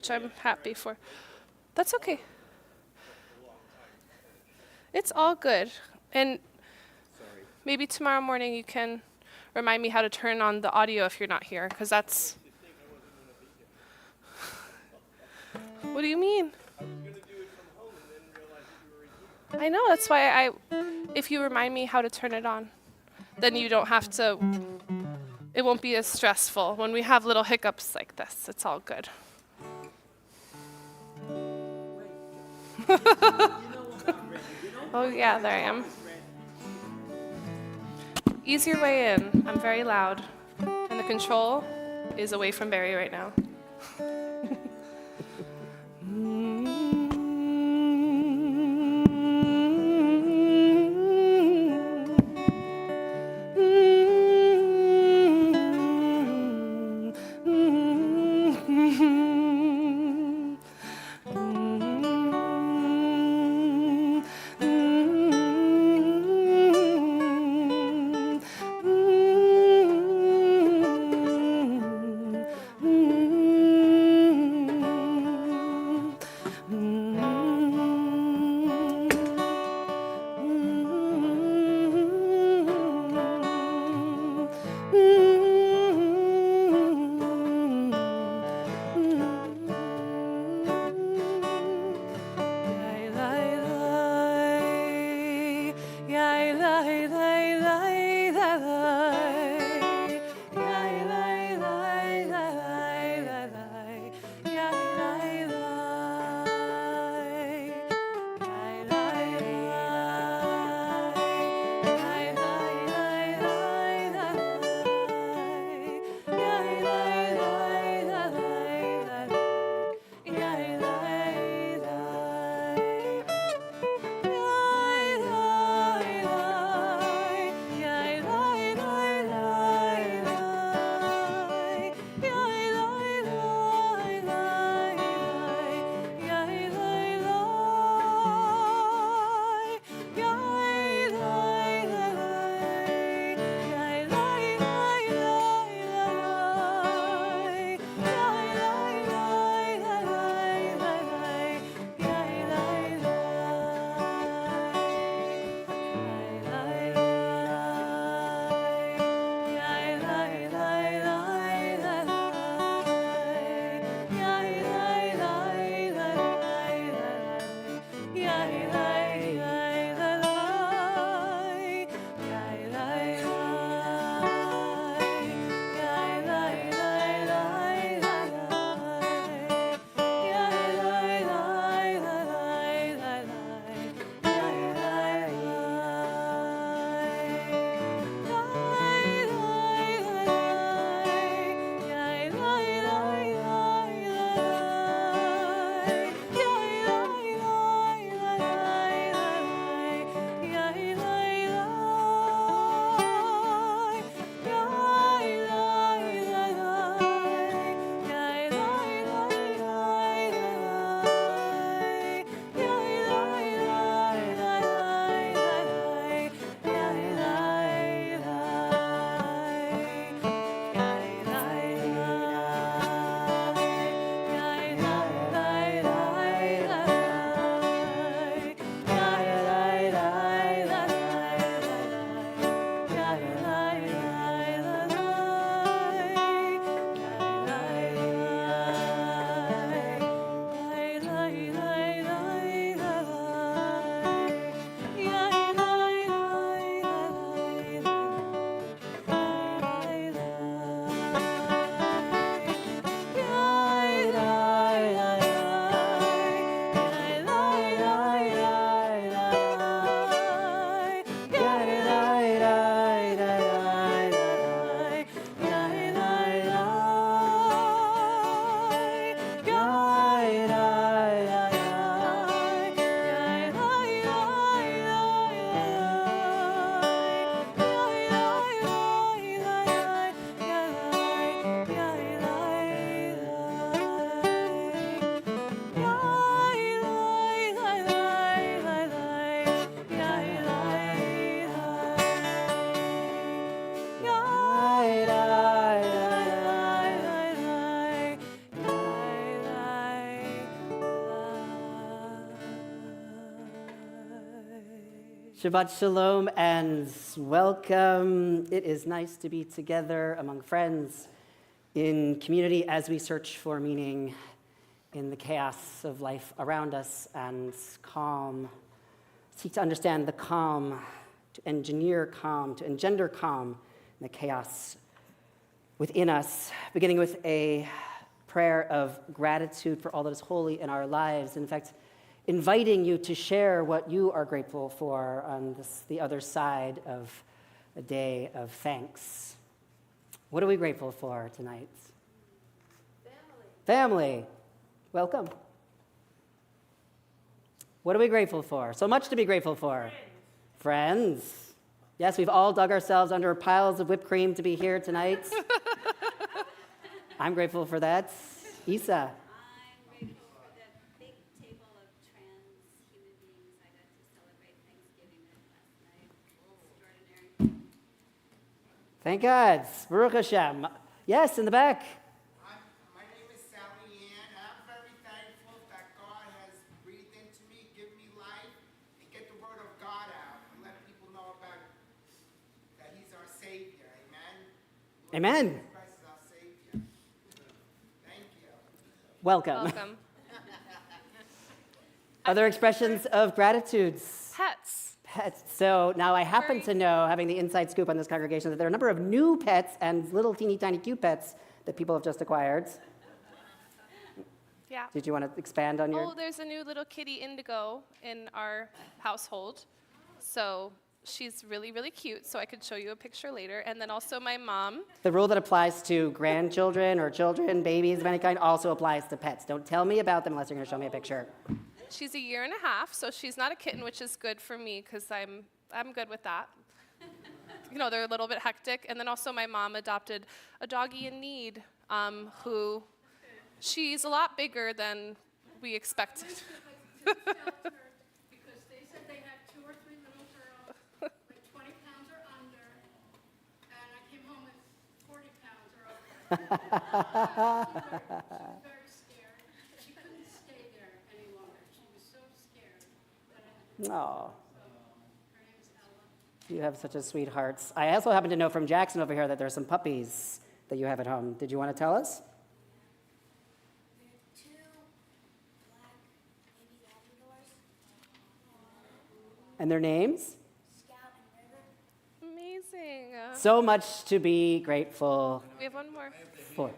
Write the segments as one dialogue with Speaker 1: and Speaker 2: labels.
Speaker 1: which I'm happy for. That's okay. It's all good. And maybe tomorrow morning you can remind me how to turn on the audio if you're not here, because that's... What do you mean? I know, that's why if you remind me how to turn it on, then you don't have to, it won't be as stressful. When we have little hiccups like this, it's all good. Oh yeah, there I am. Ease your way in. I'm very loud. And the control is away from Barry right now.
Speaker 2: Shabbat Shalom and welcome. It is nice to be together among friends in community as we search for meaning in the chaos of life around us and seek to understand the calm, to engineer calm, to engender calm in the chaos within us, beginning with a prayer of gratitude for all that is holy in our lives. In fact, inviting you to share what you are grateful for on the other side of a day of thanks. What are we grateful for tonight? Family. Welcome. What are we grateful for? So much to be grateful for. Friends. Yes, we've all dug ourselves under piles of whipped cream to be here tonight. I'm grateful for that. Isa. Thank God. Baruch Hashem. Yes, in the back.
Speaker 3: My name is Sally Ann. I'm very thankful that God has breathed into me, given me life, and get the word of God out and let people know about that He's our Savior. Amen.
Speaker 2: Amen.
Speaker 3: Christ is our Savior. Thank you.
Speaker 2: Welcome.
Speaker 1: Welcome.
Speaker 2: Other expressions of gratitudes.
Speaker 1: Pets.
Speaker 2: Pets. So now I happen to know, having the inside scoop on this congregation, that there are a number of new pets and little teeny tiny cute pets that people have just acquired.
Speaker 1: Yeah.
Speaker 2: Did you want to expand on your?
Speaker 1: Oh, there's a new little kitty Indigo in our household. So she's really, really cute. So I could show you a picture later. And then also my mom.
Speaker 2: The rule that applies to grandchildren or children, babies of any kind, also applies to pets. Don't tell me about them unless you're going to show me a picture.
Speaker 1: She's 1.5 years, so she's not a kitten, which is good for me because I'm good with that. You know, they're a little bit hectic. And then also my mom adopted a doggy in need, who she's a lot bigger than we expected.
Speaker 4: Because they said they had 2 or 3 little girls with 20 pounds or under, and I came home with 40 pounds or over. She was very scared. She couldn't stay there any longer. She was so scared that I had to.
Speaker 2: Oh,
Speaker 4: So her name is Ella.
Speaker 2: you have such a sweetheart. I also happen to know from Jackson over here that there are some puppies that you have at home. Did you want to tell us?
Speaker 5: We have 2 black baby Labradors,
Speaker 2: And their names?
Speaker 5: Scout and River.
Speaker 1: Amazing.
Speaker 2: So much to be grateful
Speaker 1: We have one more.
Speaker 2: for.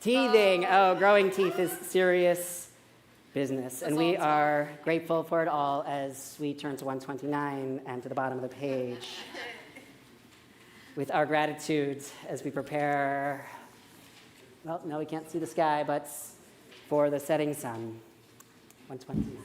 Speaker 2: Teething. Oh, growing teeth is serious business. And we are grateful for it all as we turn to 129 and to the bottom of the page. With our gratitude as we prepare, well, no, we can't see the sky, but for the setting sun. 129.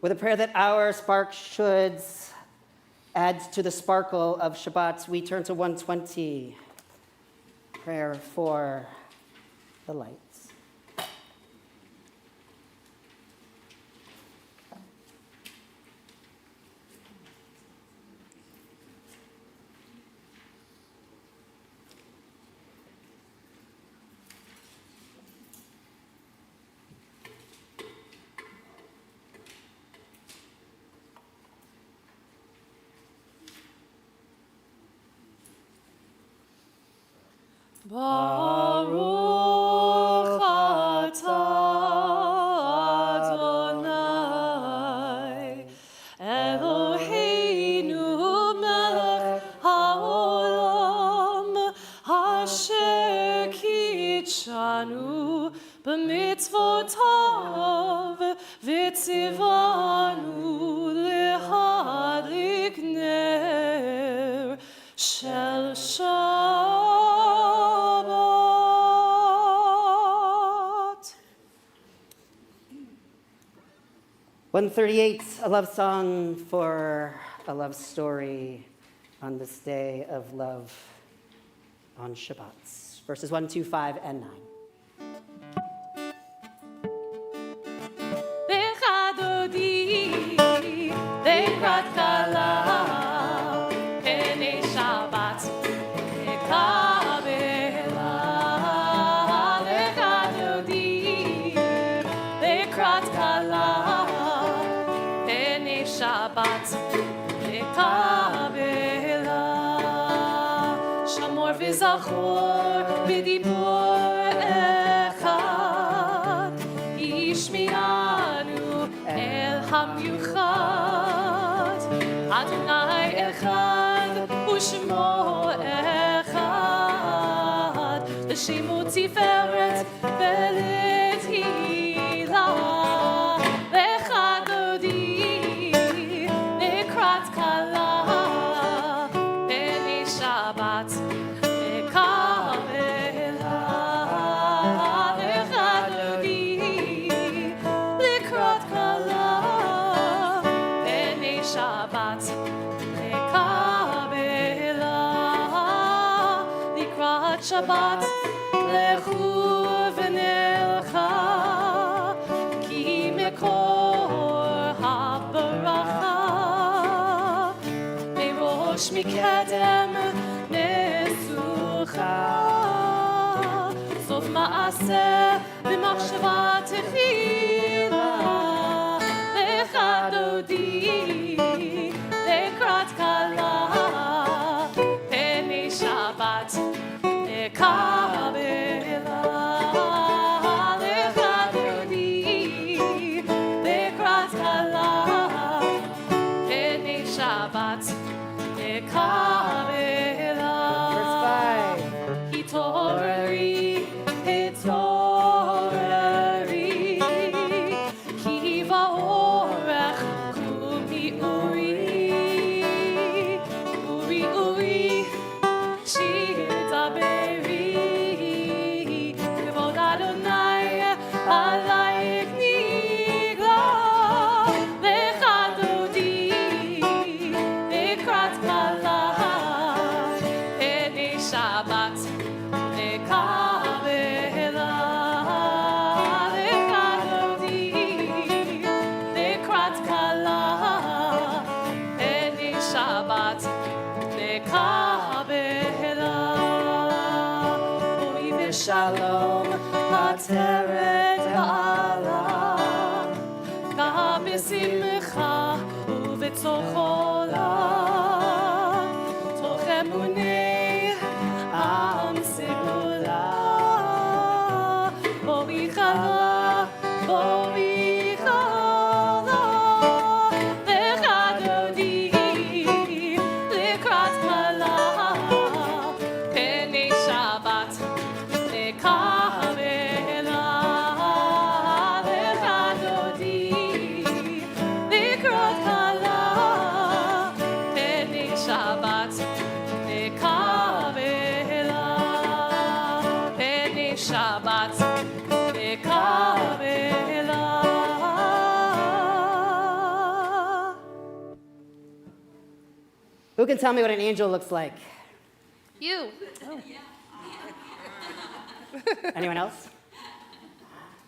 Speaker 2: With a prayer that our spark should add to the sparkle of Shabbat, we turn to 120, prayer for the lights.
Speaker 1: Baruch atah Adonai Eloheinu melech haolam asher kitshanu b'mitzvotav v'tzivanu lehadlik ner shel Shabbat.
Speaker 2: 138, a love song for a love story on this day of love on Shabbat. Verses 1, 2, 5, and 9.
Speaker 1: Bechadodi, Lekrat Kala, Pene Shabbat, Lekabela. Bechadodi, Lekrat Kala, Pene Shabbat, Lekabela. Shamor v'zachor b'dibor echad, Yishmi'anu el hamiuchad, Adonai echad u'shmo echad, l'shemo tiferet v'lethilah. Bechadodi, lekrat kala, b'nei Shabbat, lekabela. Bechadodi, lekrat kala, b'nei Shabbat, lekabela. Likrat Shabbat, lechu v'nelcha, ki mekor habaracha, merosh mikedem nesucha, sof maaseh b'machshava techila. Bechadodi, lekrat kala, b'nei Shabbat, lekabela. Bechadodi, lekrat kala, b'nei Shabbat, lekabela.
Speaker 2: Verse 5.
Speaker 1: Hitorari, hitorari, ki va'orech kumi uri, uri uri, shir daberi, kevod Adonai alayk nigla. Bechadodi, lekrat kala, b'nei Shabbat, lekabela. Bechadodi, lekrat kala, b'nei Shabbat, lekabela. Oy v'shalom hateret ha'ala, ga b'simcha u'v'tzochola, toch emunei am segula. Borichala, borichala. Bechadodi, lekrat kala, b'nei Shabbat, lekabela. Bechadodi, lekrat kala, b'nei Shabbat, lekabela. B'nei Shabbat, lekabela.
Speaker 2: Who can tell me what an angel looks like?
Speaker 1: You.
Speaker 2: Anyone else?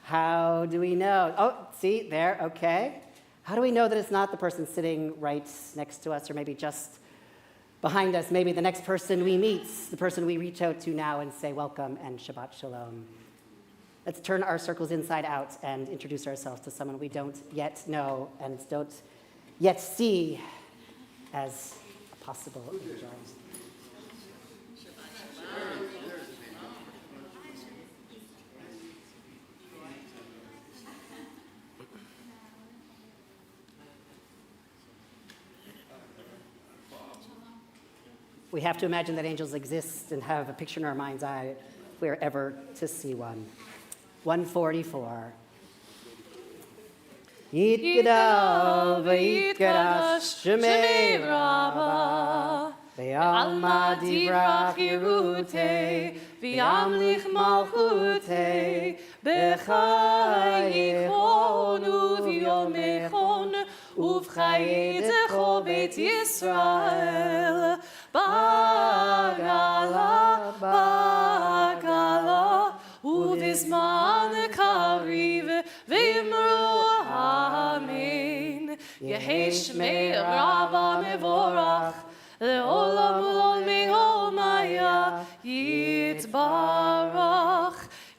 Speaker 2: How do we know? Oh, see, there, okay. How do we know that it's not the person sitting right next to us or maybe just behind us? Maybe the next person we meet, the person we reach out to now and say welcome and Shabbat Shalom. Let's turn our circles inside out and introduce ourselves to someone we don't yet know and don't yet see as a possible angel. We have to imagine that angels exist and have a picture in our mind's eye if we are ever to see one. 144. Yitgadal v'yitgadash shemei Rabbah v'alma divrach Yerutei v'yamlich malchutei b'chayichon uv'yomechon uv'chayedecho beit Yisrael Bagala, Bagala, Uvizman Kariv, Vimru Amen. Yehi Shmei Rabba Mevorach, Leolam Ulol Meomaya, Yitbarach,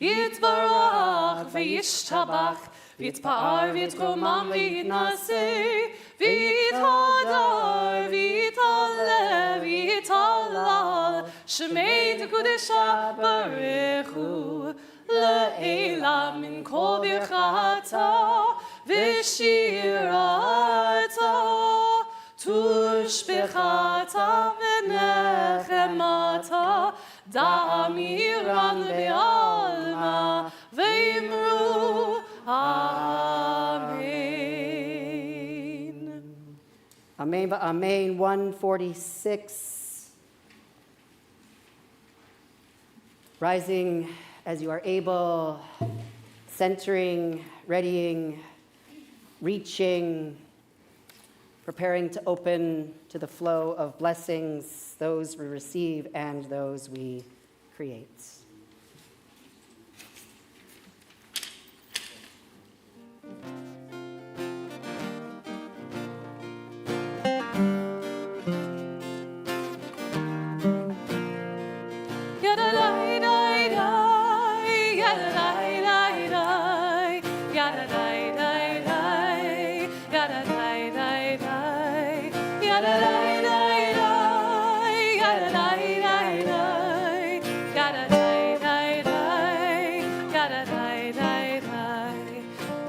Speaker 2: Yitbarach, V'yishtabach, V'yitpa'ar, V'yitkomam, V'yitnaseh, V'yithadar, V'yitalev, V'yitalal, Shemei Tekudesha Barechu, Le'ela min kol birchata, V'shirata, Tushbechata, V'nechemata, Da'amiran Ve'alma, Ve'imru, Amen. Amen, amen. 146. Rising as you are able, centering, readying, reaching, preparing to open to the flow of blessings, those we receive and those we create.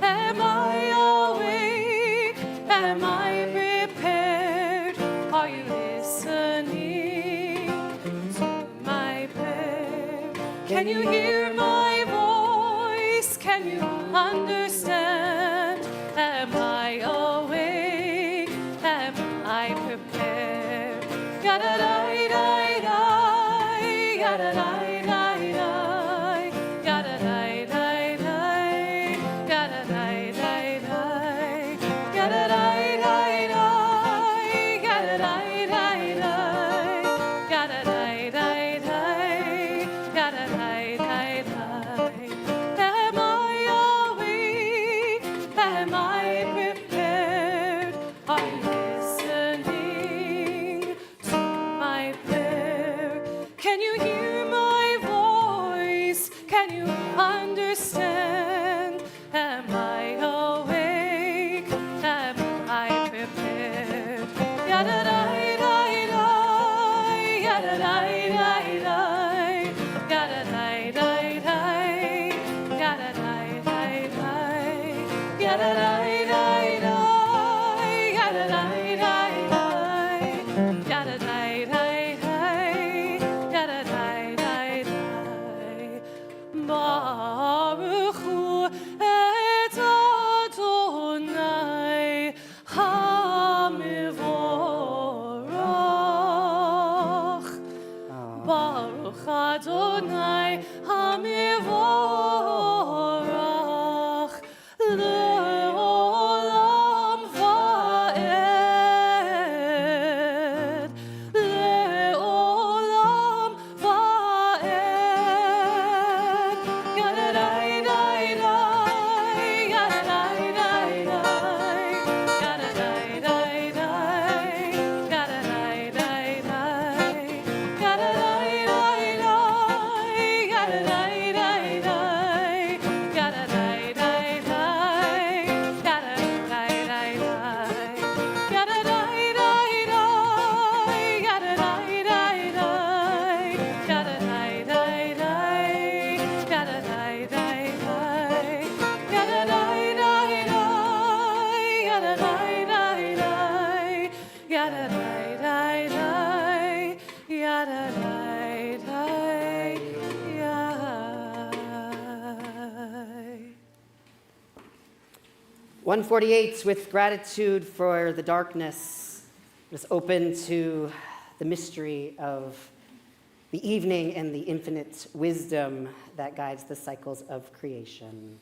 Speaker 2: Am I awake? Am I prepared? Are you listening to my prayer? Can you hear my voice? Can you understand? Am I awake? Am I prepared? Ga-da-da-da-da, ga-da-da-da-da, ga-da-da-da-da, ga-da-da-da-da, ga-da-da-da-da, ga-da-da-da-da, ga-da-da-da-da, ga-da-da-da-da. Am I awake? Am I prepared? Are you listening to my prayer? Can you hear my voice? Can you understand? Am I awake? Am I prepared? Ga-da-da-da-da, ga-da-da-da-da, ga-da-da-da-da, ga-da-da-da-da, ga-da-da-da-da, Baruch hu et Adonai HaMevorach. Baruch Adonai HaMevorach le'olam va'ed. 148, with gratitude for the darkness, was open to the mystery of the evening and the infinite wisdom that guides the cycles of creation.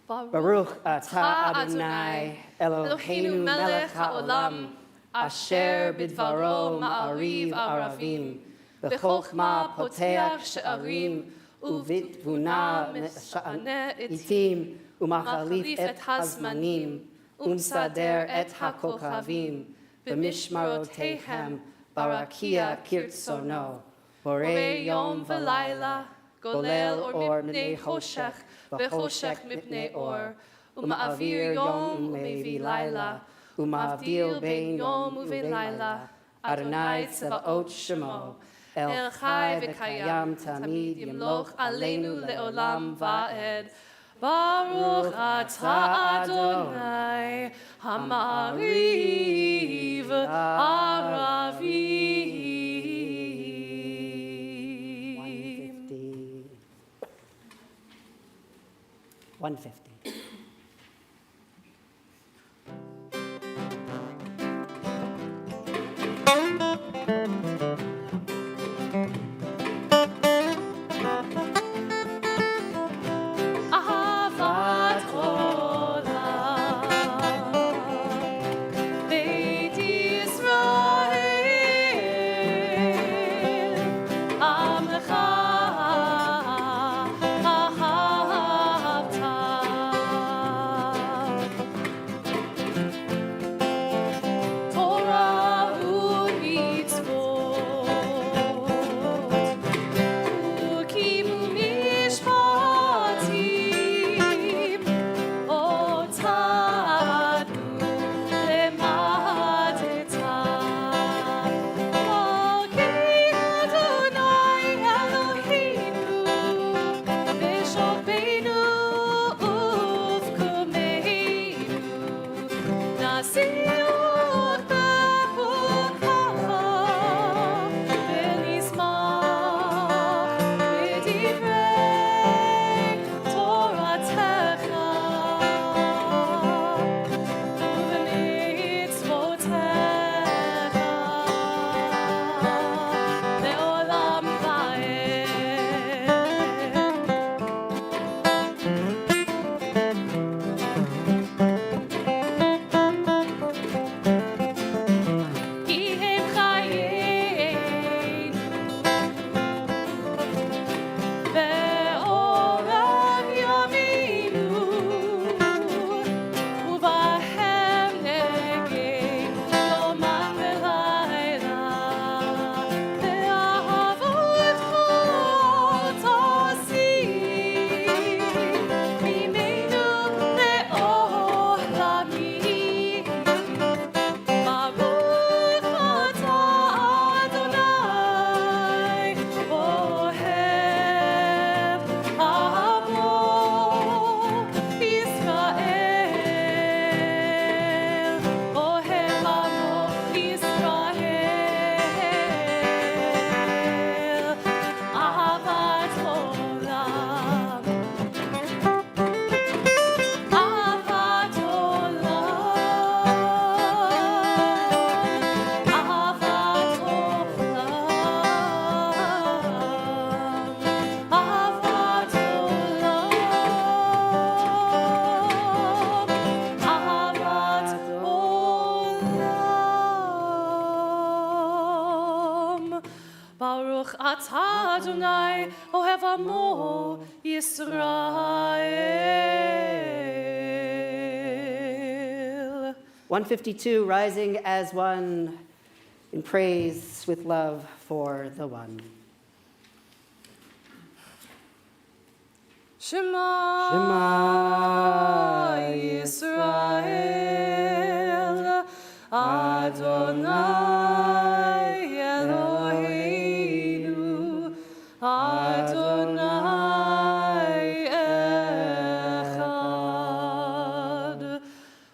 Speaker 2: Baruch atah Adonai Eloheinu melech haolam, asher bidvaro ma'ariv aravim, b'chokhmah poteach she'arim, uvitbuna me'sha'aneh itim, umachalif et hazmanim, umsader et hakochavim, b'mishmarotehem barakia kirtsono, borei yom v'layla, golel or mipnei choshech, v'choshech mipnei or, uma'avir yom u'mevi layla, uma'avdil bein yom u'vein layla, Adonai tzevaot shemo, El chai v'kayam tamid yimloch aleinu le'olam va'ed. Baruch atah Adonai hama'ariv aravim. 150. Baruch atah Adonai ohev amo Yisrael. 152, rising as one in praise with love for the one.
Speaker 1: Shema,
Speaker 2: Shema
Speaker 1: Yisrael, Adonai Eloheinu, Adonai Echad.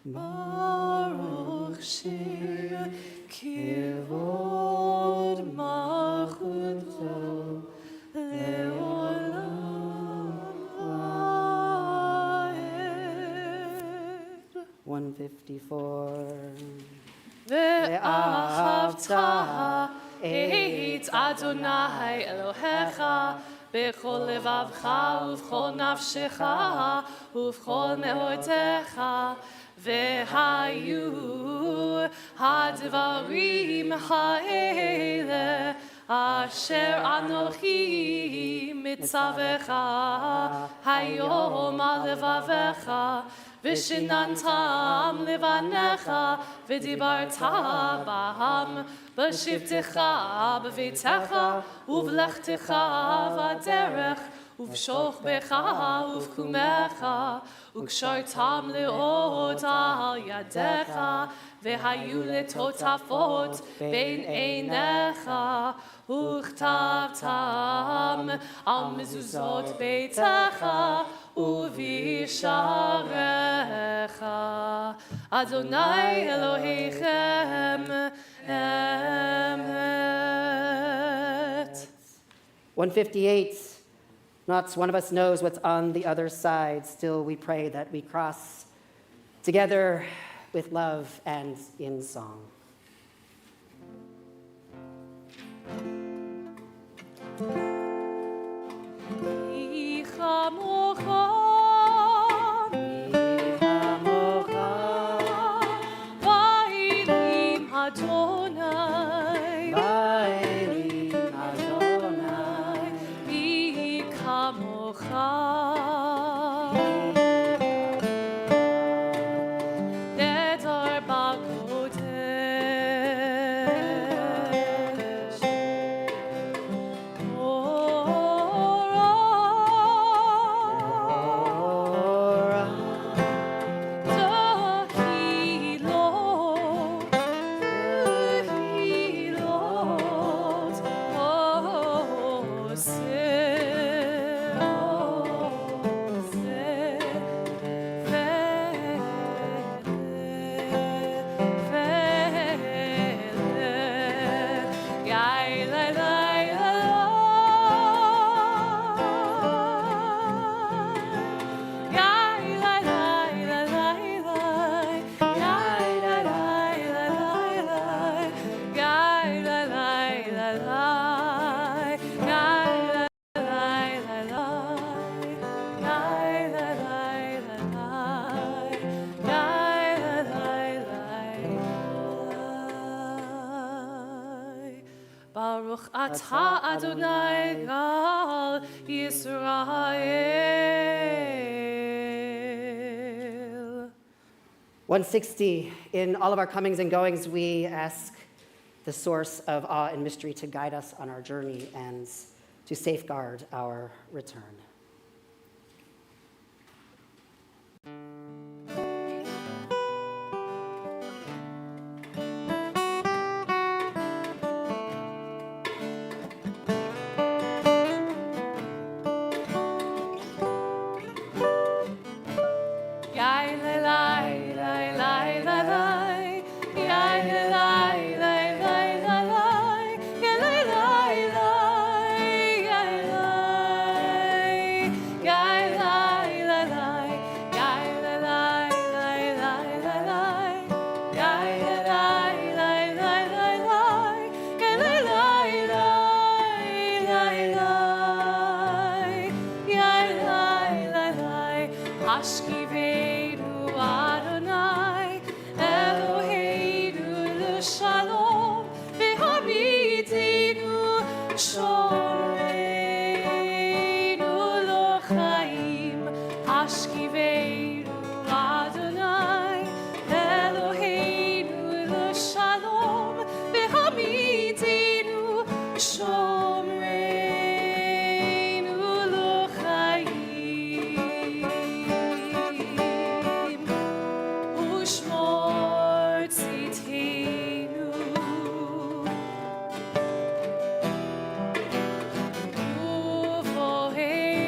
Speaker 1: Baruch Shem Kivod Malchuto Leolam Vaed.
Speaker 2: 154.
Speaker 1: ואהבת את אדוני אלוהיך בכל לבבך ובכל נפשך ובכל מאודך, והיו הדברים האלה אשר אנוכי מצווך היום על לבבך, ושיננתם לבניך ודיברת בהם בשבתך בביתך ובלכתך בדרך ובשוכבך ובקומך, וקשרתם לאות על ידיך, והיו לטוטפות בין עיניך, וכתבתם על מזוזות ביתך ובשעריך. אדוני אלוהיכם אמת.
Speaker 2: 158. Not one of us knows what's on the other side. Still, we pray that we cross together with love and in song.
Speaker 1: Baruch atah Adonai Gal Yisrael.
Speaker 2: 160. In all of our comings and goings, we ask the source of awe and mystery to guide us on our journey and to safeguard our return.
Speaker 1: Hashkiveinu Adonai Eloheinu l'shalom v'habitinu shoreinu l'chaim. Hashkiveinu Adonai Eloheinu l'shalom v'habitinu shoreinu l'chaim. Ushmor tzitenu uvoheinu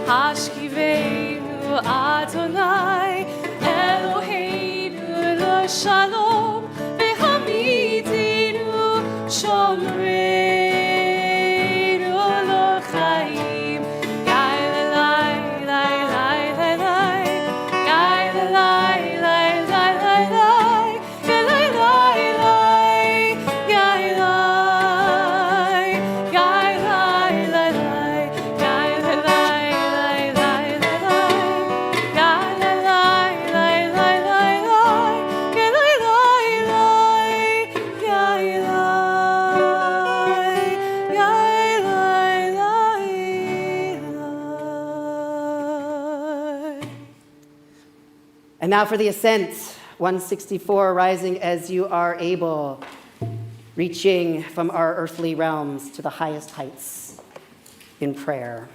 Speaker 1: Hashkivenu Adonai Eloheinu l'shalom v'hamidinu shomreinu l'chaim. Yai l'lai, lai, lai, lai, lai. Yai l'lai, lai, lai, lai, lai. Yai lai, lai, lai. Yai lai. Yai lai, lai, lai. Yai lai, lai, lai, lai, lai. Yai lai, lai, lai, lai, lai, lai. Yai lai, lai, lai. Yai lai. Yai lai, lai, lai.
Speaker 2: And now for the ascent, 164, rising as you are able, reaching from our earthly realms to the highest heights in prayer.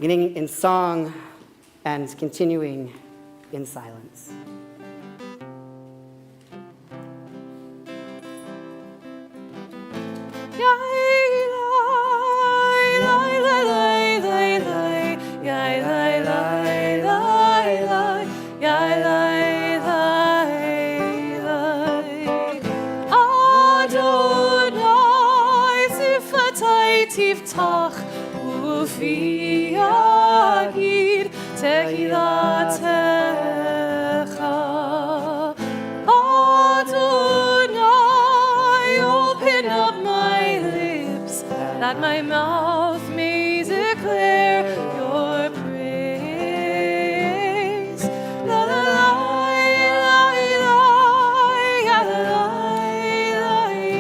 Speaker 2: Beginning in song and continuing in silence.
Speaker 1: Tiftach ufi yagid tehilatecha. Adonai, open up my lips, that my mouth may declare your praise. La la la, la la, la la la, la la la.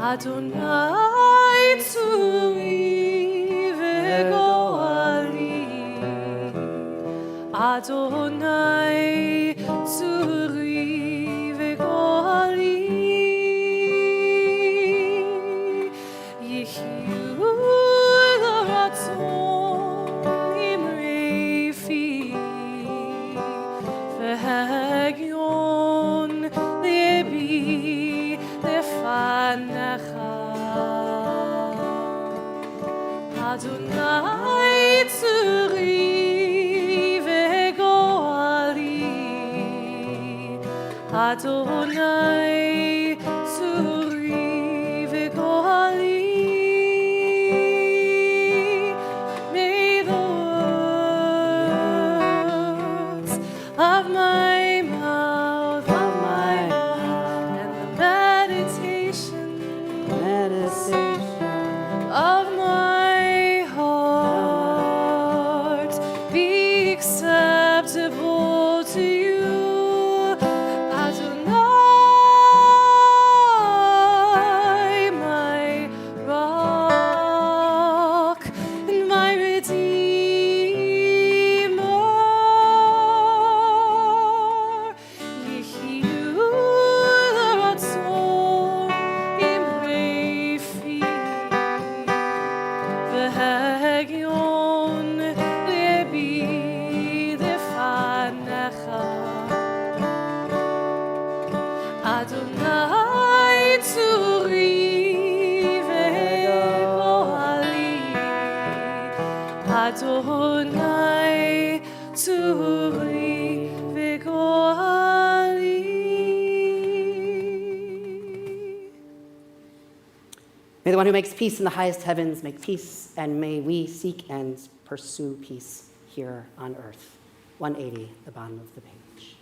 Speaker 1: Adonai tzuri v'goali, Adonai tzuri v'goali, Yehiyu l'ratzon imrei fi, v'hagyon libi lefanecha. Adonai tzuri v'goali, Adonai tzuri v'goali. May the words of my mouth, and the meditation of my heart be acceptable to you, Adonai, my rock and my redeemer. Yehiyu l'ratzon imrei fi, v'hagyon libi lefanecha. Adonai tzuri v'goali, Adonai tzuri v'goali.
Speaker 2: May the one who makes peace in the highest heavens make peace, and may we seek and pursue peace here on earth. 180, the bottom of the page.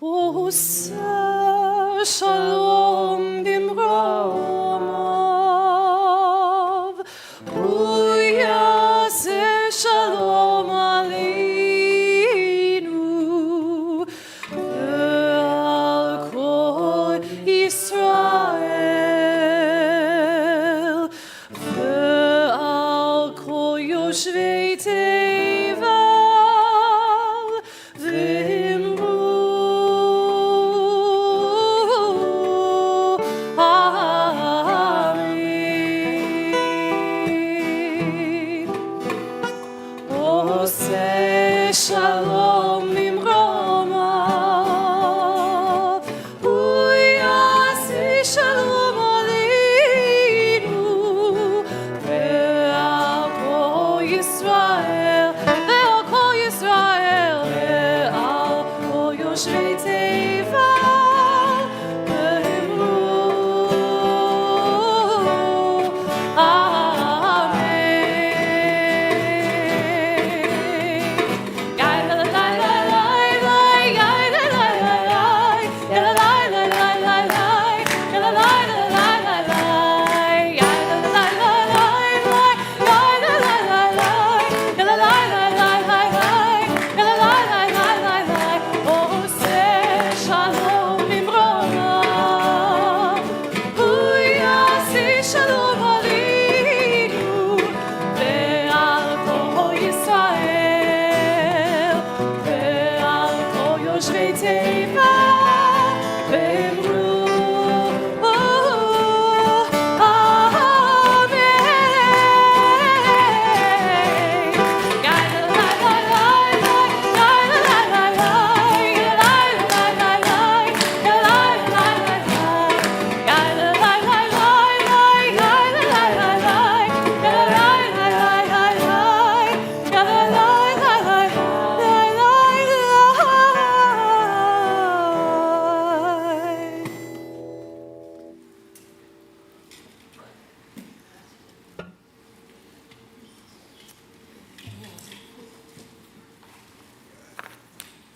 Speaker 1: Oseh shalom bimromav, uyaseh shalom aleinu, ve'al kol Yisrael, ve'al kol yoshvei tevel, v'imru Shalom imromav, uyaseh shalom aleinu, ve'al kol Yisrael, ve'al kol Yisrael, ve'al kol yoshvei tevel, v'imru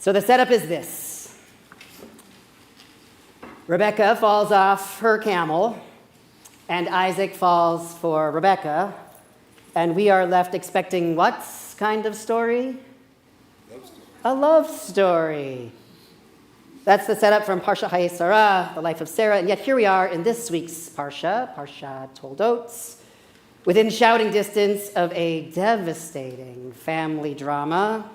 Speaker 2: So the setup is this. Rebecca falls off her camel, and Isaac falls for Rebecca, And we are left expecting what kind of story?
Speaker 6: Love story.
Speaker 2: A love story. That's the setup from Parsha Hayei Sarah, the life of Sarah. And yet here we are in this week's Parsha, Parsha Toldot, within shouting distance of a devastating family drama,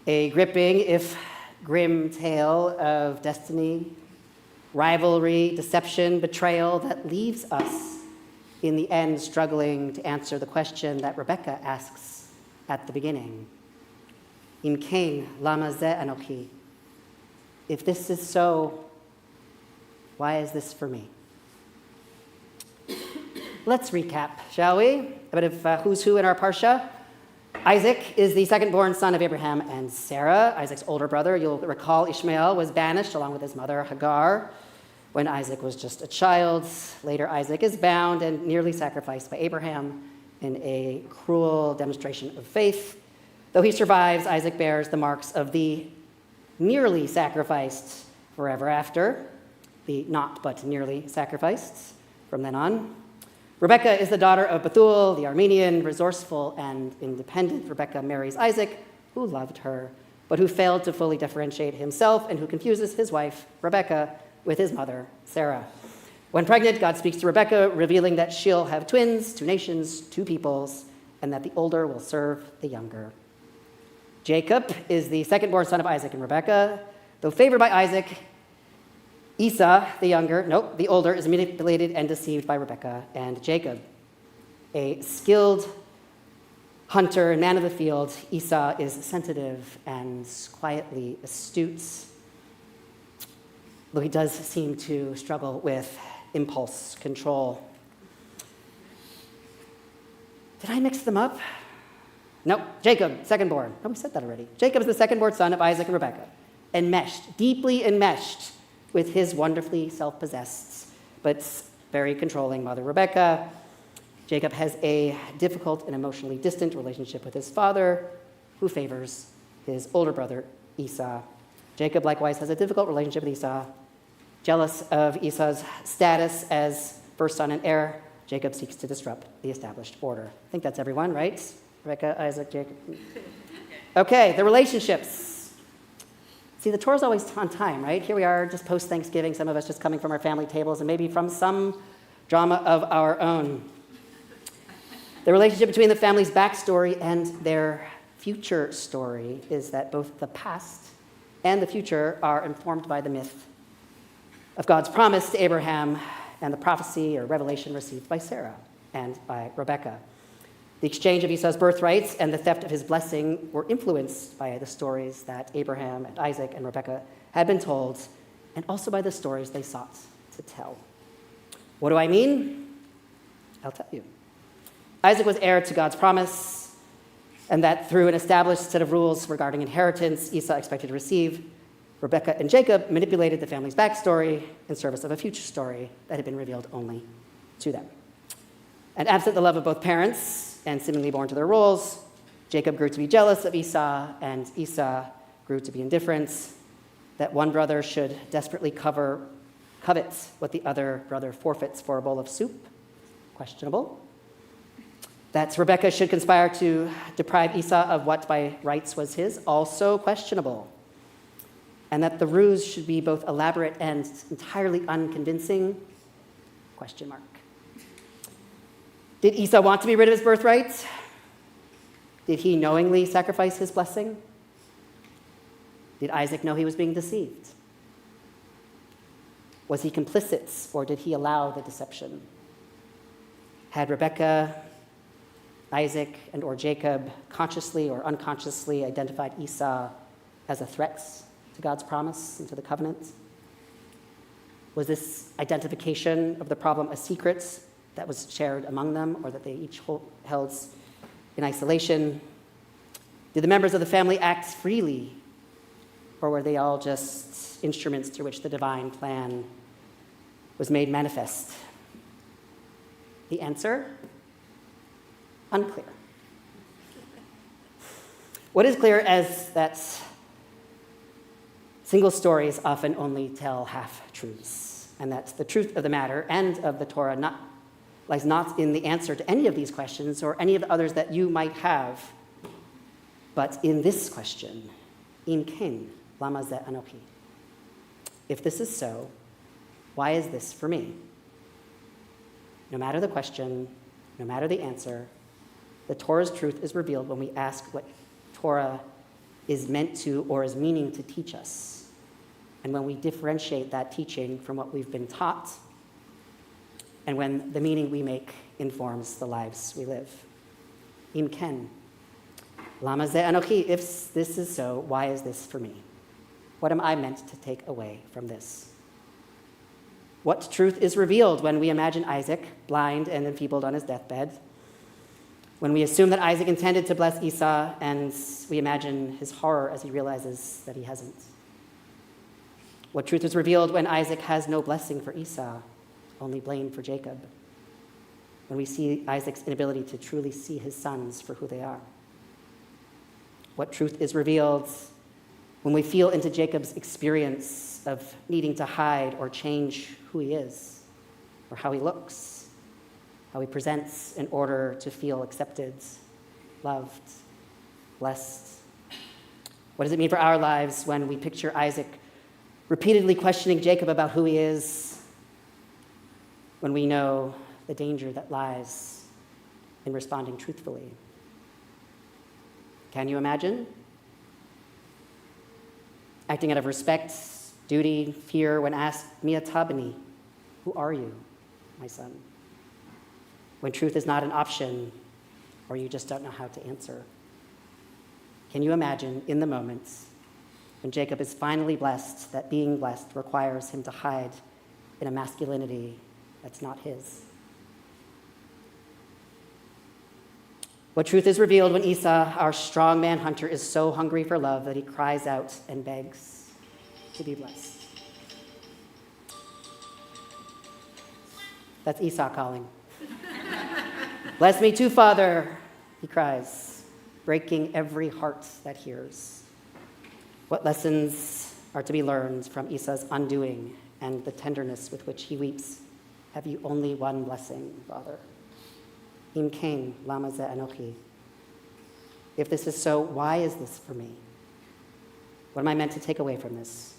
Speaker 2: a gripping, if grim tale of destiny, rivalry, deception, betrayal that leaves us in the end struggling to answer the question that Rebecca asks at the beginning. Im kain lama ze anochi. If this is so, why is this for me? Let's recap, shall we? A bit of who's who in our Parsha. Isaac is the second-born son of Abraham and Sarah, Isaac's older brother. You'll recall Ishmael was banished along with his mother Hagar when Isaac was just a child. Later, Isaac is bound and nearly sacrificed by Abraham in a cruel demonstration of faith. Though he survives, Isaac bears the marks of the nearly sacrificed forever after, the not but nearly sacrificed from then on. Rebecca is the daughter of Bethuel, the Armenian, resourceful and independent. Rebecca marries Isaac, who loved her, but who failed to fully differentiate himself and who confuses his wife, Rebecca, with his mother, Sarah. When pregnant, God speaks to Rebecca, revealing that she'll have twins, 2 nations, 2 peoples, and that the older will serve the younger. Jacob is the second-born son of Isaac and Rebekah. Though favored by Isaac, Esau, the older, is manipulated and deceived by Rebekah and Jacob. A skilled hunter and man of the field, Esau is sensitive and quietly astute, though he does seem to struggle with impulse control. Did I mix them up? No, Jacob, second-born. Oh, we said that already. Jacob is the second-born son of Isaac and Rebekah, deeply enmeshed with his wonderfully self-possessed but very controlling mother, Rebekah. Jacob has a difficult and emotionally distant relationship with his father, who favors his older brother, Esau. Jacob likewise has a difficult relationship with Esau. Jealous of Esau's status as first son and heir, Jacob seeks to disrupt the established order. I think that's everyone, right? Rebekah, Isaac, Jacob. Okay, the relationships. See, the Torah's always on time, right? Here we are, just post-Thanksgiving, some of us just coming from our family tables and maybe from some drama of our own. The relationship between the family's backstory and their future story is that both the past and the future are informed by the myth of God's promise to Abraham and the prophecy or revelation received by Sarah and by Rebekah. The exchange of Esau's birthrights and the theft of his blessing were influenced by the stories that Abraham and Isaac and Rebekah had been told, and also by the stories they sought to tell. What do I mean? I'll tell you. Isaac was heir to God's promise, and that through an established set of rules regarding inheritance Esau expected to receive, Rebekah and Jacob manipulated the family's backstory in service of a future story that had been revealed only to them. And absent the love of both parents, and seemingly born to their roles, Jacob grew to be jealous of Esau, and Esau grew to be indifferent, that one brother should desperately covet what the other brother forfeits for a bowl of soup, questionable. That Rebekah should conspire to deprive Esau of what by rights was his, also questionable. And that the ruse should be both elaborate and entirely unconvincing, question mark. Did Esau want to be rid of his birthright? Did he knowingly sacrifice his blessing? Did Isaac know he was being deceived? Was he complicit, or did he allow the deception? Had Rebekah, Isaac, and or Jacob consciously or unconsciously identified Esau as a threat to God's promise and to the covenant? Was this identification of the problem a secret that was shared among them, or that they each held in isolation? Did the members of the family act freely, or were they all just instruments through which the divine plan was made manifest? The answer? Unclear. What is clear is that single stories often only tell half-truths, and that the truth of the matter and of the Torah, not lies not in the answer to any of these questions or any of the others that you might have, but in this question, im ken, lama ze anochi. If this is so, why is this for me? No matter the question, no matter the answer, the Torah's truth is revealed when we ask what Torah is meant to or is meaning to teach us, and when we differentiate that teaching from what we've been taught, and when the meaning we make informs the lives we live. Im ken, lama ze anochi. If this is so, why is this for me? What am I meant to take away from this? What truth is revealed when we imagine Isaac, blind and enfeebled on his deathbed? When we assume that Isaac intended to bless Esau, and we imagine his horror as he realizes that he hasn't? What truth is revealed when Isaac has no blessing for Esau, only blame for Jacob? When we see Isaac's inability to truly see his sons for who they are? What truth is revealed when we feel into Jacob's experience of needing to hide or change who he is, or how he looks, how he presents in order to feel accepted, loved, blessed? What does it mean for our lives when we picture Isaac repeatedly questioning Jacob about who he is, when we know the danger that lies in responding truthfully? Can you imagine? Acting out of respect, duty, fear, when asked, Mia Tabani, who are you, my son? When truth is not an option, or you just don't know how to answer. Can you imagine in the moments when Jacob is finally blessed, that being blessed requires him to hide in a masculinity that's not his? What truth is revealed when Esau, our strong man hunter, is so hungry for love that he cries out and begs to be blessed? That's Esau calling. Bless me too, Father, he cries, breaking every heart that hears. What lessons are to be learned from Esau's undoing and the tenderness with which he weeps? Have you only one blessing, Father? Im ken, lama ze anochi. If this is so, why is this for me? What am I meant to take away from this?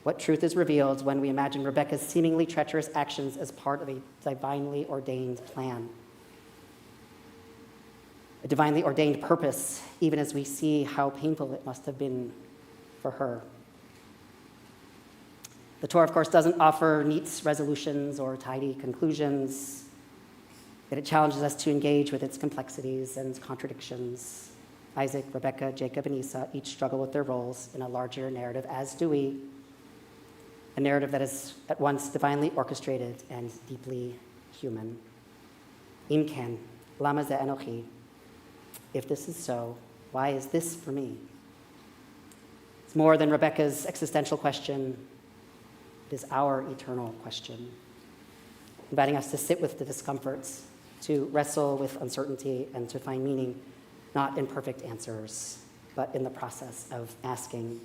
Speaker 2: What truth is revealed when we imagine Rebekah's seemingly treacherous actions as part of a divinely ordained plan? A divinely ordained purpose, even as we see how painful it must have been for her. The Torah, of course, doesn't offer neat resolutions or tidy conclusions, yet it challenges us to engage with its complexities and contradictions. Isaac, Rebekah, Jacob, and Esau each struggle with their roles in a larger narrative, as do we. A narrative that is at once divinely orchestrated and deeply human. Im ken, lama ze anochi. If this is so, why is this for me? It's more than Rebekah's existential question. It is our eternal question, inviting us to sit with the discomforts, to wrestle with uncertainty, and to find meaning, not in perfect answers, but in the process of asking.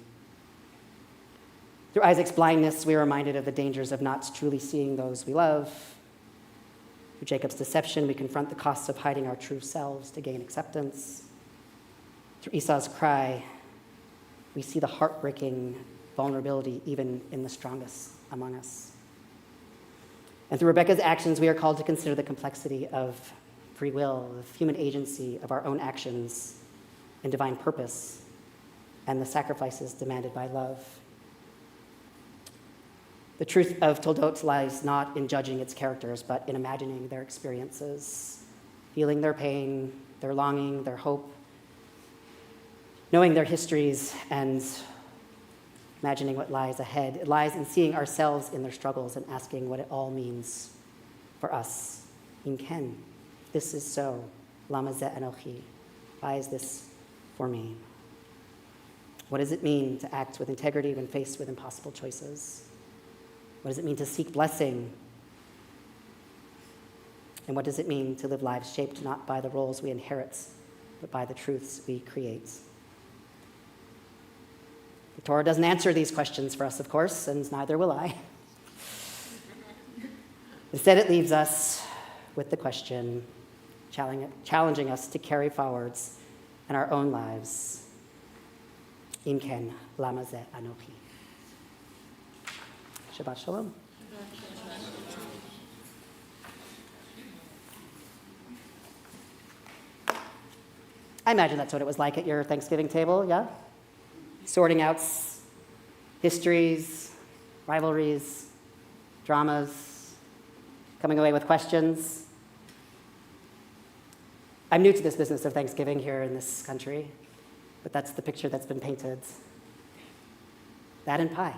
Speaker 2: Through Isaac's blindness, we are reminded of the dangers of not truly seeing those we love. Through Jacob's deception, we confront the costs of hiding our true selves to gain acceptance. Through Esau's cry, we see the heartbreaking vulnerability even in the strongest among us. And through Rebekah's actions, we are called to consider the complexity of free will, of human agency, of our own actions, and divine purpose, and the sacrifices demanded by love. The truth of Toldot lies not in judging its characters, but in imagining their experiences, feeling their pain, their longing, their hope, knowing their histories, and imagining what lies ahead. It lies in seeing ourselves in their struggles and asking what it all means for us. Im ken, this is so. Lama ze anochi. Why is this for me? What does it mean to act with integrity when faced with impossible choices? What does it mean to seek blessing? And what does it mean to live lives shaped not by the roles we inherit, but by the truths we create? The Torah doesn't answer these questions for us, of course, and neither will I. Instead, it leaves us with the question, challenging us to carry forwards in our own lives. Im ken, lama ze anochi. Shabbat shalom. I imagine that's what it was like at your Thanksgiving table, yeah? Sorting out histories, rivalries, dramas, coming away with questions. I'm new to this business of Thanksgiving here in this country, but that's the picture that's been painted. That and pie.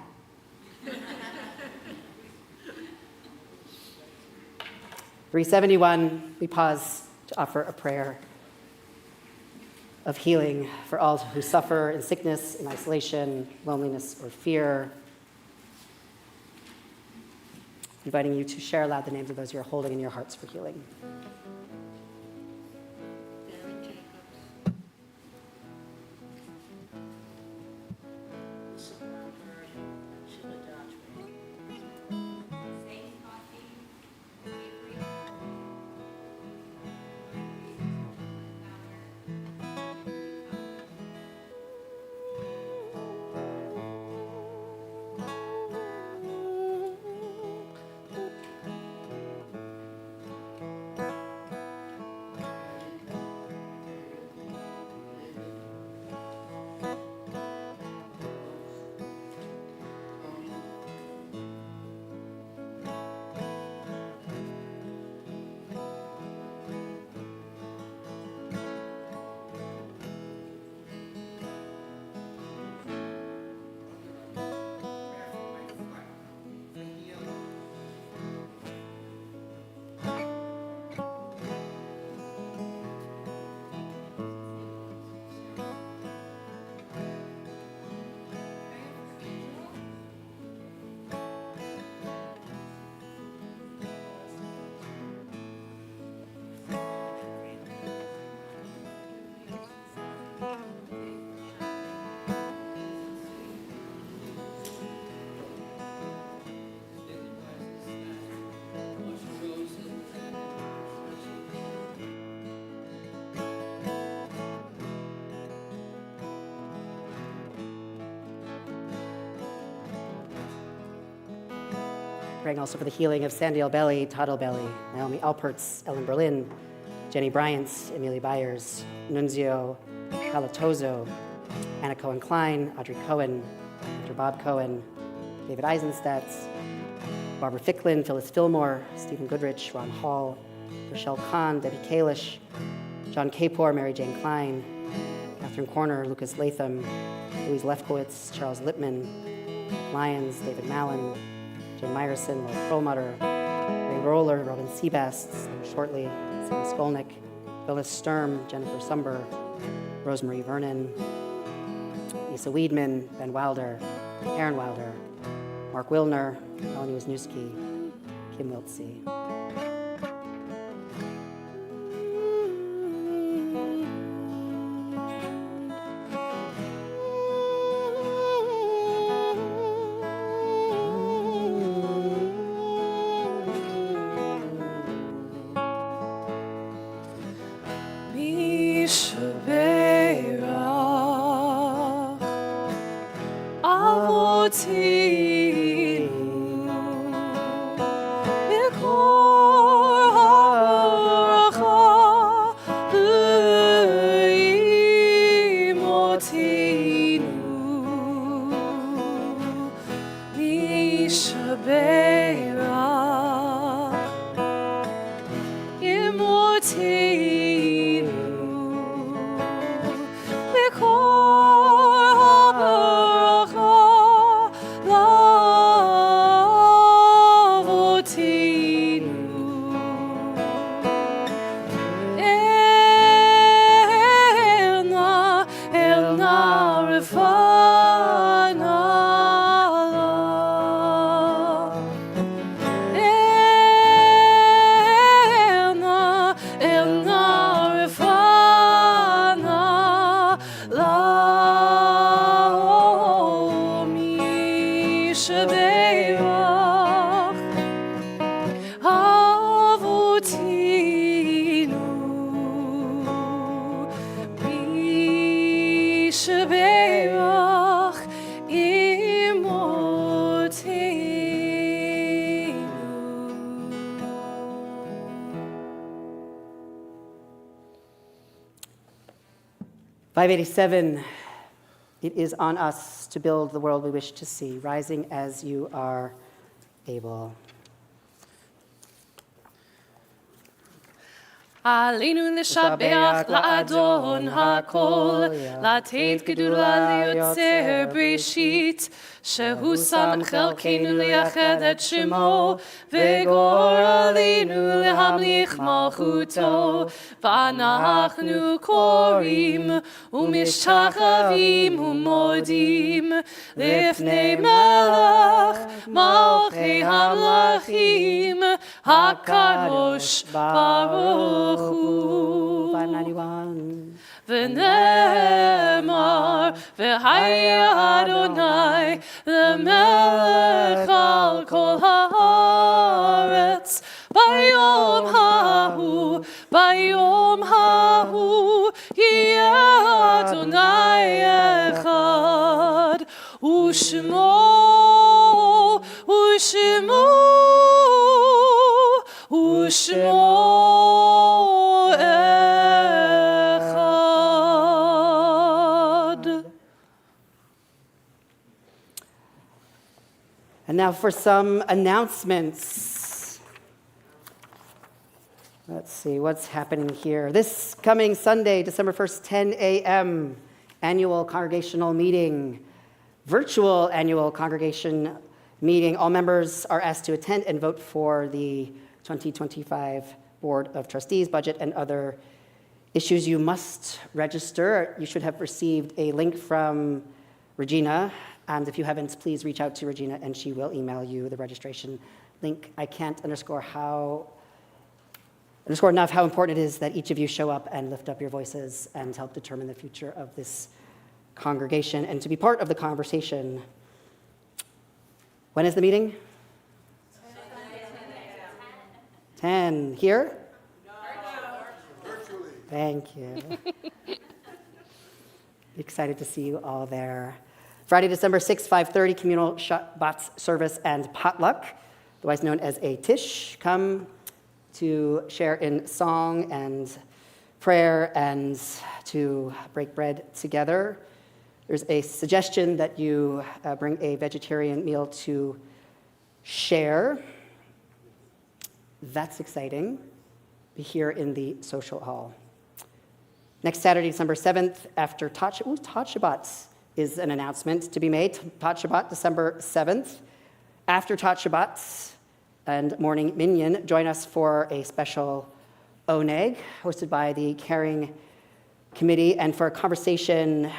Speaker 2: 371, we pause to offer a prayer of healing for all who suffer in sickness, in isolation, loneliness, or fear. Inviting you to share aloud the names of those you're holding in your hearts for healing. Praying also for the healing of Sandy Belly, Todd Belly, Naomi Alpertz, Ellen Berlin, Jenny Bryant, Emily Byers, Nunzio Calatozo, Anna Cohen-Klein, Audrey Cohen, Dr. Bob Cohen, David Eisenstadt, Barbara Ficklin, Phyllis Fillmore, Stephen Goodrich, Ron Hall, Rochelle Kahn, Debbie Kalish, John Kapor, Mary Jane Klein, Catherine Corner, Lucas Latham, Louise Lefkowitz, Charles Lippman, Lyons, David Mallon, Jane Meyerson, Laura Perlmutter, Ray Roller, Robin Seabass, Shortly, Sam Skolnick, Phyllis Sturm, Jennifer Sumber, Rosemary Vernon, Lisa Weedman, Ben Wilder, Aaron Wilder, Mark Wilner, Melanie Wisniewski, Kim Wiltsey.
Speaker 1: La לשבח אמותינו.
Speaker 2: 587, it is on us to build the world we wish to see, rising as you are able.
Speaker 1: עלינו לשבח לאדון הכל, לתת גדולה ליוצר בראשית, שהוא שם חלקנו לייחד את שמו, וגורלנו להמליך מלכותו, ואנחנו קוראים ומשתחווים ומודים לפני מלך מלכי המלכים, הקדוש ברוך
Speaker 2: 591.
Speaker 1: ונאמר, והיה אדוני למלך על כל הארץ, ביום ההוא יהיה אדוני אחד, ושמו
Speaker 2: And now for some announcements. Let's see what's happening here. This coming Sunday, December 1st, 10 a.m., annual congregational meeting, virtual annual congregation meeting. All members are asked to attend and vote for the 2025 Board of Trustees budget and other issues. You must register. You should have received a link from Regina. And if you haven't, please reach out to Regina and she will email you the registration link. I can't underscore enough how important it is that each of you show up and lift up your voices and help determine the future of this congregation and to be part of the conversation. When is the meeting? 10. Here?
Speaker 3: Virtually.
Speaker 2: Thank you. Excited to see you all there. Friday, December 6th, 5:30, communal Shabbat service and potluck, otherwise known as a tish. Come to share in song and prayer and to break bread together. There's a suggestion that you bring a vegetarian meal to share. That's exciting. Be here in the social hall. Next Saturday, December 7th, after Tot Shabbat is an announcement to be made. Tot Shabbat, December 7th. After Tot Shabbat and morning minyan, join us for a special oneg hosted by the Caring Committee and for a conversation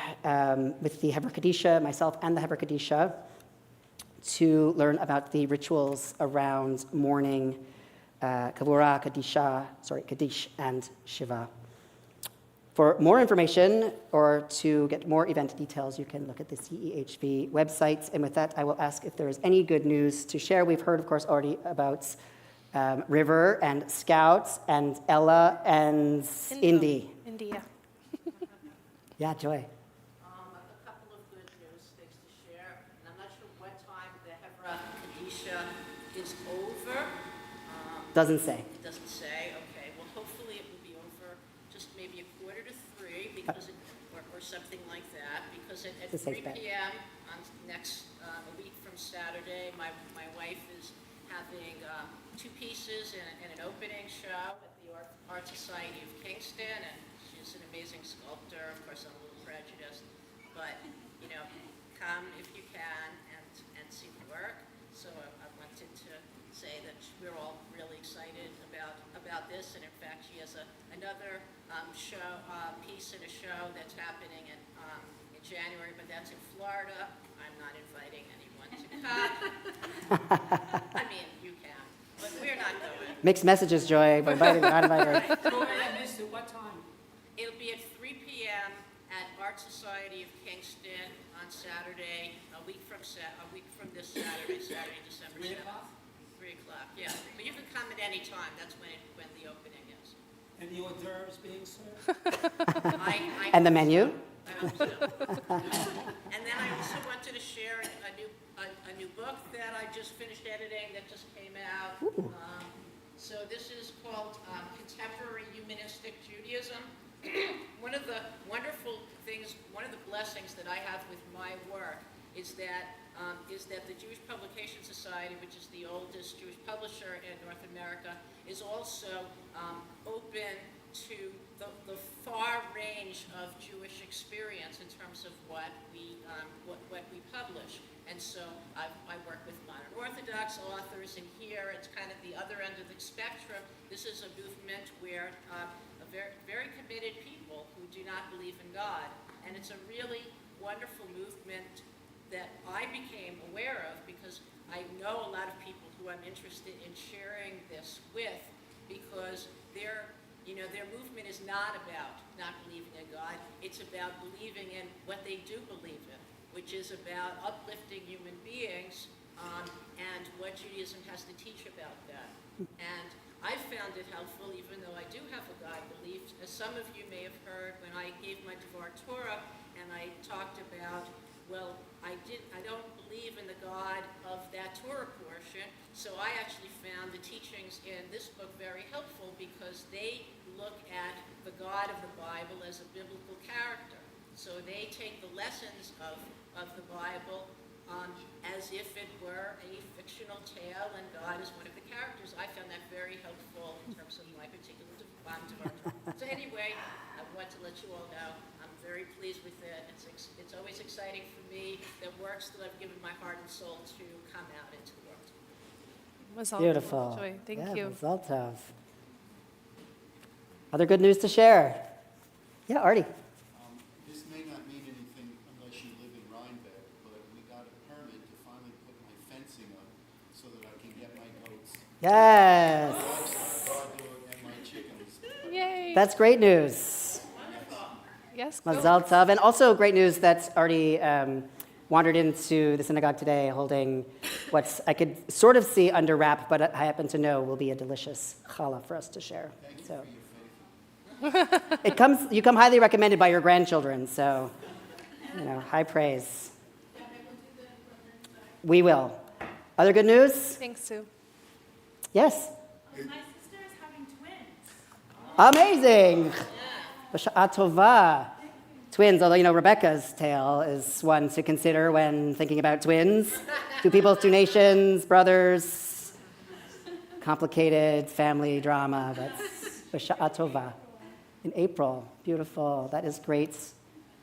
Speaker 2: with the Heber Kadisha, myself and the Heber Kadisha, to learn about the rituals around mourning Kavura, Kaddish, and Shiva. For more information or to get more event details, you can look at the CEHV website. And with that, I will ask if there is any good news to share. We've heard, of course, already about River and Scouts and Ella and Indy.
Speaker 1: India.
Speaker 2: Yeah, Joy.
Speaker 6: A couple of good news things to share. And I'm not sure what time the Hebra Kadisha is over.
Speaker 2: Doesn't say.
Speaker 6: It doesn't say. Okay. Well, hopefully it will be over just maybe 2:45 because or something like that. Because at
Speaker 2: It's a safe
Speaker 6: 3
Speaker 2: bet.
Speaker 6: p.m. on next a week from Saturday, my wife is having 2 pieces and an opening show at the Art Society of Kingston, and she's an amazing sculptor. Of course, I'm a little prejudiced, but come if you can and see the work. So I wanted to say that we're all really excited about this, and in fact, she has another piece in a show that's happening in January, but that's in Florida. I'm not inviting anyone to come. I mean, you can, but we're not going.
Speaker 2: Mixed messages, Joy. We're invited, not invited.
Speaker 7: What time?
Speaker 6: It'll be at 3 p.m. at Art Society of Kingston on Saturday, a week from this Saturday, December 7th. 3 o'clock, yeah. But you can come at any time. That's when the opening is.
Speaker 7: And the hors d'oeuvres being served?
Speaker 6: I
Speaker 2: And the menu?
Speaker 6: And then I also wanted to share a new book that I just finished editing that just came out. So this is called Contemporary Humanistic Judaism. One of the wonderful things, one of the blessings that I have with my work is that the Jewish Publication Society, which is the oldest Jewish publisher in North America, is also open to the far range of Jewish experience in terms of what we publish. And so I work with modern Orthodox authors, and here it's kind of the other end of the spectrum. This is a movement where very, very committed people who do not believe in God. And it's a really wonderful movement that I became aware of because I know a lot of people who I'm interested in sharing this with, because their movement is not about not believing in God. It's about believing in what they do believe in, which is about uplifting human beings and what Judaism has to teach about that. And I found it helpful, even though I do have a God belief. As some of you may have heard when I gave my Devar Torah and I talked about, well, I don't believe in the God of that Torah portion, so I actually found the teachings in this book very helpful because they look at the God of the Bible as a biblical character. So they take the lessons of the Bible as if it were a fictional tale, and God is one of the characters. I found that very helpful in terms of my particular Devar Torah. So anyway, I want to let you all know I'm very pleased with it. It's always exciting for me that works that I've given my heart and soul to come out into the world.
Speaker 1: Mazal tov.
Speaker 2: Beautiful.
Speaker 1: Joy. Thank
Speaker 2: Yeah,
Speaker 1: you.
Speaker 2: Mazal tov. Other good news to share? Yeah, Artie.
Speaker 8: This may not mean anything unless you live in Rhinebeck, but we got a permit to finally put my fencing up so that I can get my goats,
Speaker 2: Yes.
Speaker 8: guard dog, and my chickens.
Speaker 1: Yay.
Speaker 2: That's great news.
Speaker 1: Yes. Go.
Speaker 2: Mazal tov. And also great news that Artie wandered into the synagogue today holding what I could sort of see under wrap, but I happen to know will be a delicious challah for us to share.
Speaker 8: Thank you
Speaker 2: So.
Speaker 8: for your faith.
Speaker 2: You come highly recommended by your grandchildren, so, high praise. We will. Other good news?
Speaker 1: Thanks, Sue.
Speaker 2: Yes?
Speaker 4: My sister is having twins.
Speaker 2: Amazing. B'sha'a tova. Twins, although, Rebecca's tale is one to consider when thinking about twins. Two peoples, two nations, brothers. Complicated family drama, but b'sha'a tova. In April. Beautiful. That is great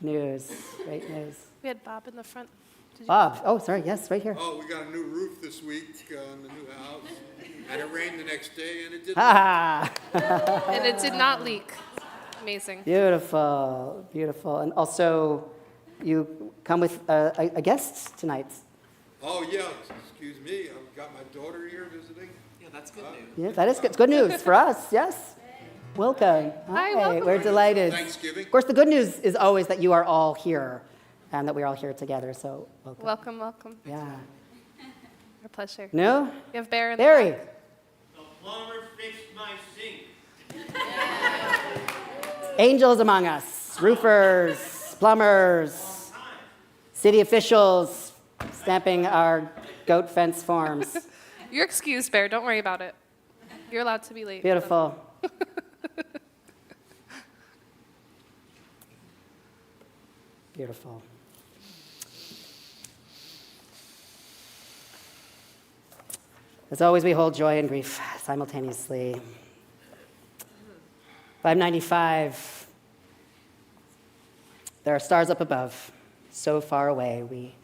Speaker 2: news. Great news.
Speaker 1: We had Bob in the front. Did you-
Speaker 2: Bob. Oh, sorry. Yes, right here.
Speaker 9: Oh, we got a new roof this week on the new house, and it rained the next day, and it didn't.
Speaker 2: Ah,
Speaker 1: And it did not leak. Amazing.
Speaker 2: beautiful, beautiful. And also, you come with a guest tonight.
Speaker 9: Oh, yeah, excuse me, I've got my daughter here visiting.
Speaker 7: Yeah, that's good news.
Speaker 2: Yeah, that is good. It's good news for us. Yes. Welcome.
Speaker 1: Hi, welcome.
Speaker 2: We're delighted.
Speaker 9: Thanksgiving.
Speaker 2: Of course, the good news is always that you are all here, and that we're all here together. So welcome.
Speaker 1: Welcome, welcome.
Speaker 2: Yeah.
Speaker 1: Our pleasure.
Speaker 2: No,
Speaker 1: We have Bear in the
Speaker 2: Barry.
Speaker 1: back.
Speaker 10: The plumber fixed my sink.
Speaker 2: Angels among us, roofers, plumbers, city officials, stamping our goat fence forms.
Speaker 1: You're excused, Bear. Don't worry about it. You're allowed to be late.
Speaker 2: Beautiful. Beautiful. As always, we hold joy and grief simultaneously. 595. There are stars up above, so far away we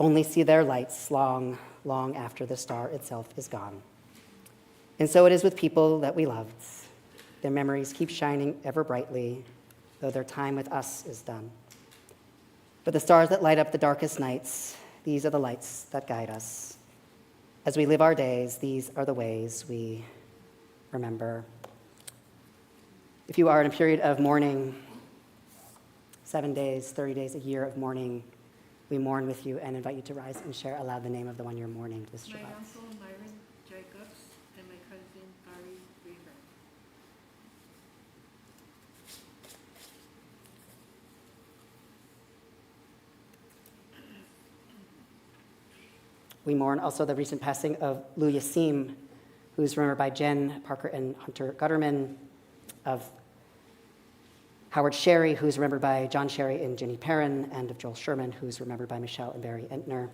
Speaker 2: only see their lights long, long after the star itself is gone. And so it is with people that we loved. Their memories keep shining ever brightly, though their time with us is done. But the stars that light up the darkest nights, these are the lights that guide us. As we live our days, these are the ways we remember. If you are in a period of mourning, 7 days, 30 days, a year of mourning, we mourn with you and invite you to rise and share aloud the name of the one you're mourning this
Speaker 11: My
Speaker 2: Shabbat.
Speaker 11: uncle Myron Jacobs and my cousin Ari Weaver.
Speaker 2: We mourn also the recent passing of Lou Yassim, who's remembered by Jen Parker and Hunter Gutterman, of Howard Sherry, who's remembered by John Sherry and Ginny Perrin, and of Joel Sherman, who's remembered by Michelle and Barry Entner.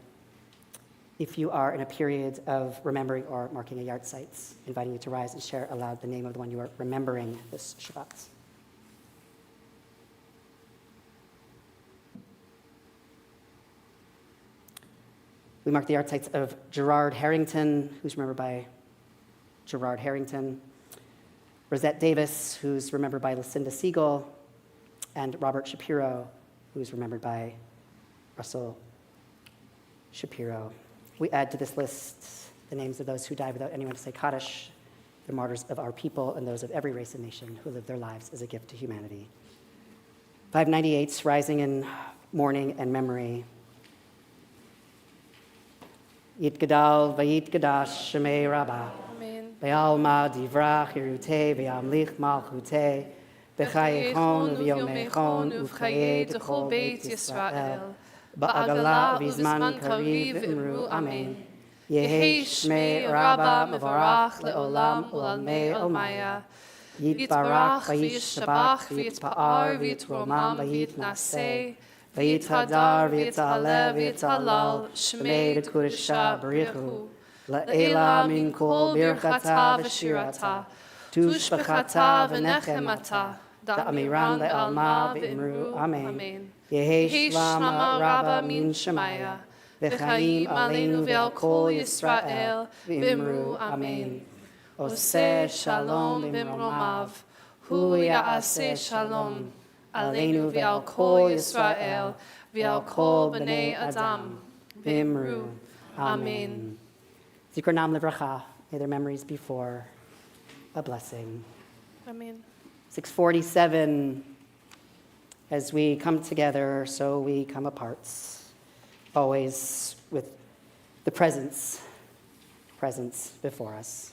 Speaker 2: If you are in a period of remembering or marking a yard sites, inviting you to rise and share aloud the name of the one you are remembering this Shabbat. We mark the yard sites of Gerard Harrington, who's remembered by Gerard Harrington, Rosette Davis, who's remembered by Lucinda Siegel, and Robert Shapiro, who's remembered by Russell Shapiro. We add to this list the names of those who died without anyone to say Kaddish, the martyrs of our people and those of every race and nation who lived their lives as a gift to humanity. 598, rising in mourning and memory. Yitgadal vayitgadash shemei Rabbah.
Speaker 1: Amen.
Speaker 2: Be'alma divrach hirute be'amlich malchute b'chayechon u'v'yomechon u'v'chaye d'chol beit Yisrael ba'agala v'zman kariv imru amen. Yehi shmei Rabbah mevarach le'olam u'lamei olmaya. Yitbarach v'yishabach v'yitpa'ar v'yitromam v'yitnaseh v'yithadar v'yithalev v'yithalal shmei d'kudesha b'richu la'ela min kol birchata v'shirata tushbechata v'nechemata da'amiran le'alma v'imru amen. Yehi shlama Rabbah min shemaya v'chaim aleinu ve'al kol Yisrael v'imru amen. Oseh shalom b'mromav hu ya'aseh shalom aleinu ve'al kol Yisrael ve'al kol b'nei Adam v'imru amen. Zikronam livracha, may their memories be for a blessing.
Speaker 1: Amen.
Speaker 2: 647, as we come together, so we come apart, always with the presence before us.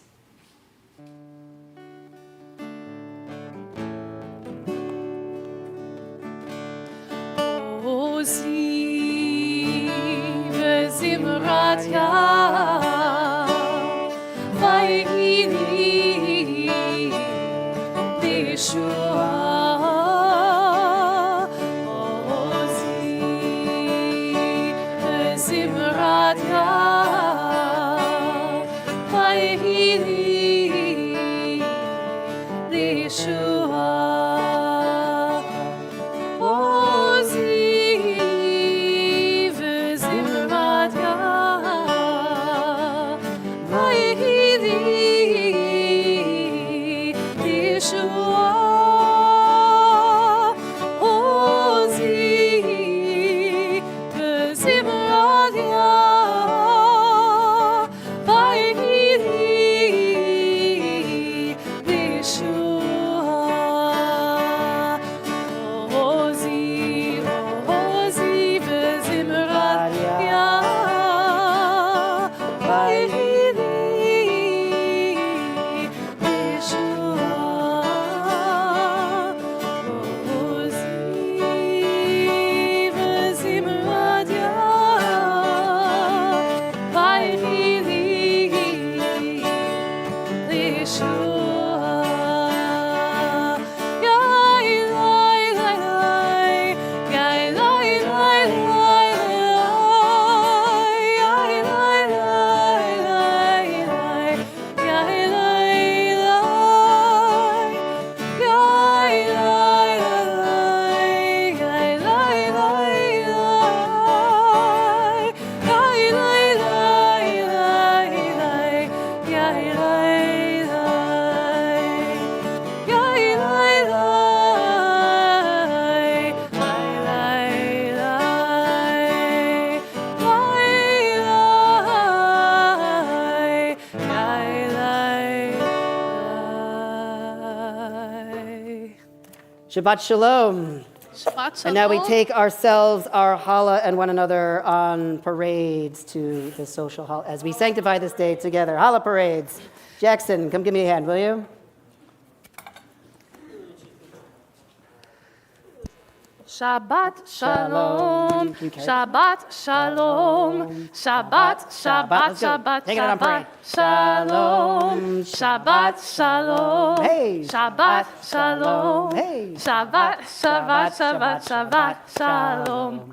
Speaker 1: Ozi v'zimrat yah vayini b'yeshua. Ozi v'zimrat yah vayini b'yeshua.
Speaker 2: Shabbat shalom.
Speaker 1: Shabbat shalom.
Speaker 2: And now we take ourselves, our challah, and one another on parades to the social hall as we sanctify this day together. Challah parades. Jackson, come give me a hand, will you?
Speaker 1: Shabbat
Speaker 2: Shalom.
Speaker 1: shalom.
Speaker 2: You can
Speaker 1: Shabbat shalom. Shabbat, Shabbat,
Speaker 2: Let's go.
Speaker 1: Shabbat,
Speaker 2: Take it on
Speaker 1: Shabbat,
Speaker 2: parade.
Speaker 1: shalom. Shabbat shalom.
Speaker 2: Hey.
Speaker 1: Shabbat shalom.
Speaker 2: Hey.
Speaker 1: Shabbat, Shabbat, Shabbat, Shabbat, shalom.